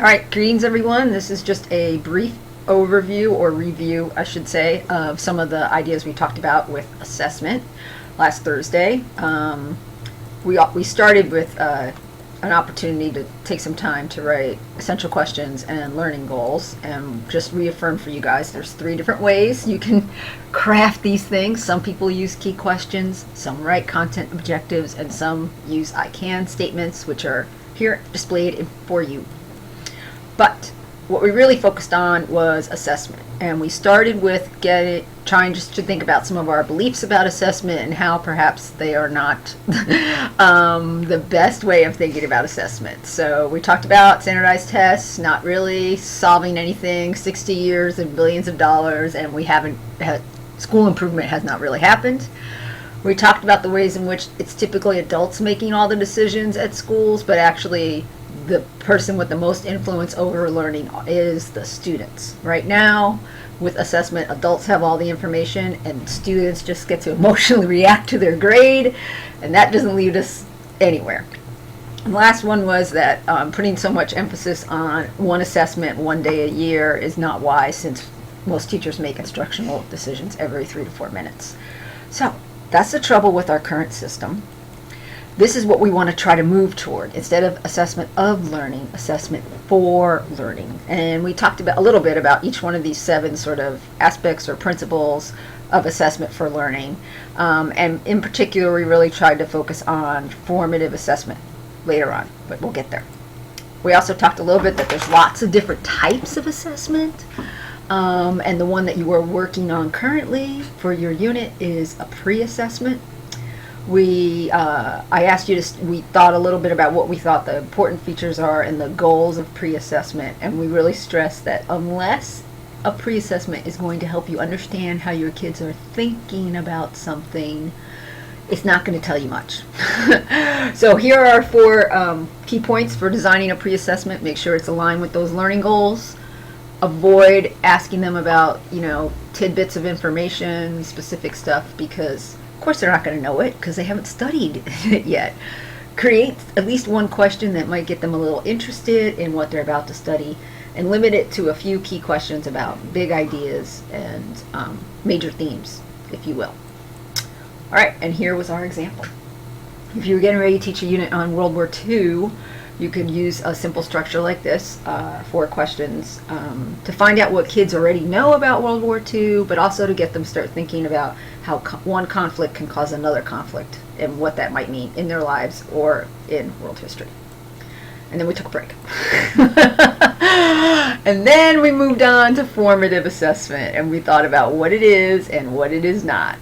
All right, greetings everyone. This is just a brief overview or review, I should say, of some of the ideas we talked about with assessment last Thursday. We started with an opportunity to take some time to write essential questions and learning goals, and just reaffirm for you guys there's 3 different ways you can craft these things. Some people use key questions, some write content objectives, and some use I can statements, which are here displayed for you. But what we really focused on was assessment, and we started with trying just to think about some of our beliefs about assessment and how perhaps they are not the best way of thinking about assessment. So we talked about standardized tests not really solving anything, 60 years and billions of dollars, and we haven't had school improvement has not really happened. We talked about the ways in which it's typically adults making all the decisions at schools, but actually the person with the most influence over learning is the students. Right now, with assessment, adults have all the information and students just get to emotionally react to their grade, and that doesn't lead us anywhere. And the last one was that putting so much emphasis on one assessment one day a year is not wise, since most teachers make instructional decisions every 3 to 4 minutes. So that's the trouble with our current system. This is what we want to try to move toward. Instead of assessment of learning, assessment for learning. And we talked about a little bit about each one of these 7 sort of aspects or principles of assessment for learning. And in particular, we really tried to focus on formative assessment later on, but we'll get there. We also talked a little bit that there's lots of different types of assessment. And the one that you are working on currently for your unit is a pre-assessment. I asked you we thought a little bit about what we thought the important features are and the goals of pre-assessment, and we really stressed that unless a pre-assessment is going to help you understand how your kids are thinking about something, it's not going to tell you much. So here are 4 key points for designing a pre-assessment. Make sure it's aligned with those learning goals. Avoid asking them about, tidbits of information, specific stuff, because of course they're not going to know it because they haven't studied it yet. Create at least one question that might get them a little interested in what they're about to study, and limit it to a few key questions about big ideas and major themes, if you will. All right, and here was our example. If you were getting ready to teach a unit on World War II, you could use a simple structure like this, 4 questions, to find out what kids already know about World War II, but also to get them start thinking about how one conflict can cause another conflict and what that might mean in their lives or in world history. And then we took a break. And then we moved on to formative assessment, and we thought about what it is and what it is not.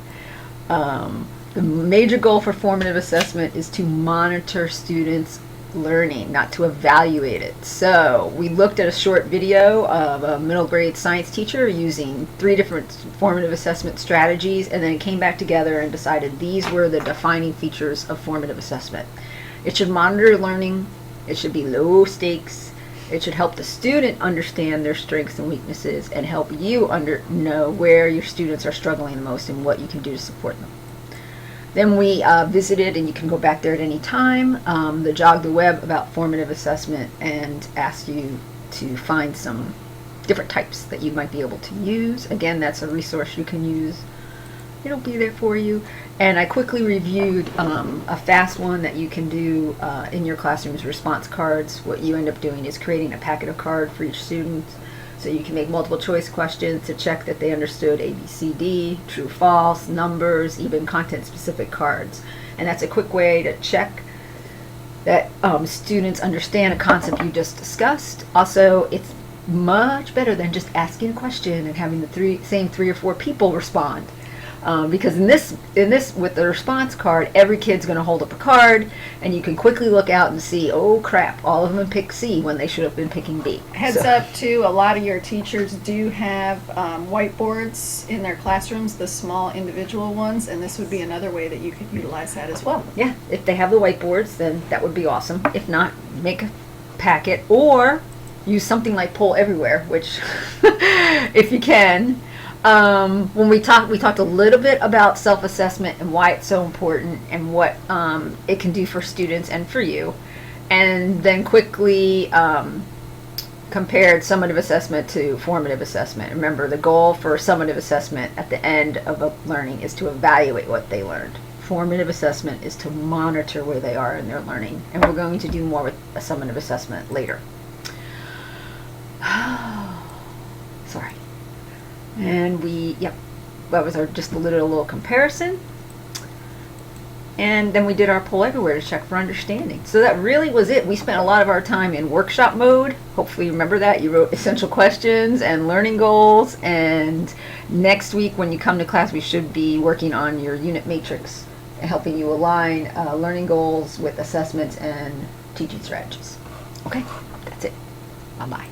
The major goal for formative assessment is to monitor students' learning, not to evaluate it. So we looked at a short video of a middle grade science teacher using 3 different formative assessment strategies, and then came back together and decided these were the defining features of formative assessment. It should monitor learning, it should be low stakes, it should help the student understand their strengths and weaknesses, and help you know where your students are struggling the most and what you can do to support them. Then we visited, and you can go back there at any time, the Jog the Web about formative assessment, and asked you to find some different types that you might be able to use. Again, that's a resource you can use. It'll be there for you. And I quickly reviewed a fast one that you can do in your classroom's response cards. What you end up doing is creating a packet of cards for each student, so you can make multiple choice questions to check that they understood A, B, C, D, true, false, numbers, even content specific cards. And that's a quick way to check that students understand a concept you just discussed. Also, it's much better than just asking a question and having the same 3 or 4 people respond. Because in this with the response card, every kid's going to hold up a card, and you can quickly look out and see, oh crap, all of them picked C when they should have been picking B. Heads up too, a lot of your teachers do have whiteboards in their classrooms, the small individual ones, and this would be another way that you could utilize that as well. Yeah, if they have the whiteboards, then that would be awesome. If not, make a packet or use something like Poll Everywhere, which if you can. When we talked a little bit about self-assessment and why it's so important and what it can do for students and for you, and then quickly compared summative assessment to formative assessment. Remember, the goal for summative assessment at the end of a learning is to evaluate what they learned. Formative assessment is to monitor where they are in their learning, and we're going to do more with a summative assessment later. Sorry. And that was our just a little comparison. And then we did our poll everywhere to check for understanding. So that really was it. We spent a lot of our time in workshop mode. Hopefully you remember that. You wrote essential questions and learning goals. And next week when you come to class, we should be working on your unit matrix, helping you align learning goals with assessments and teaching strategies. Okay, that's it. Bye-bye.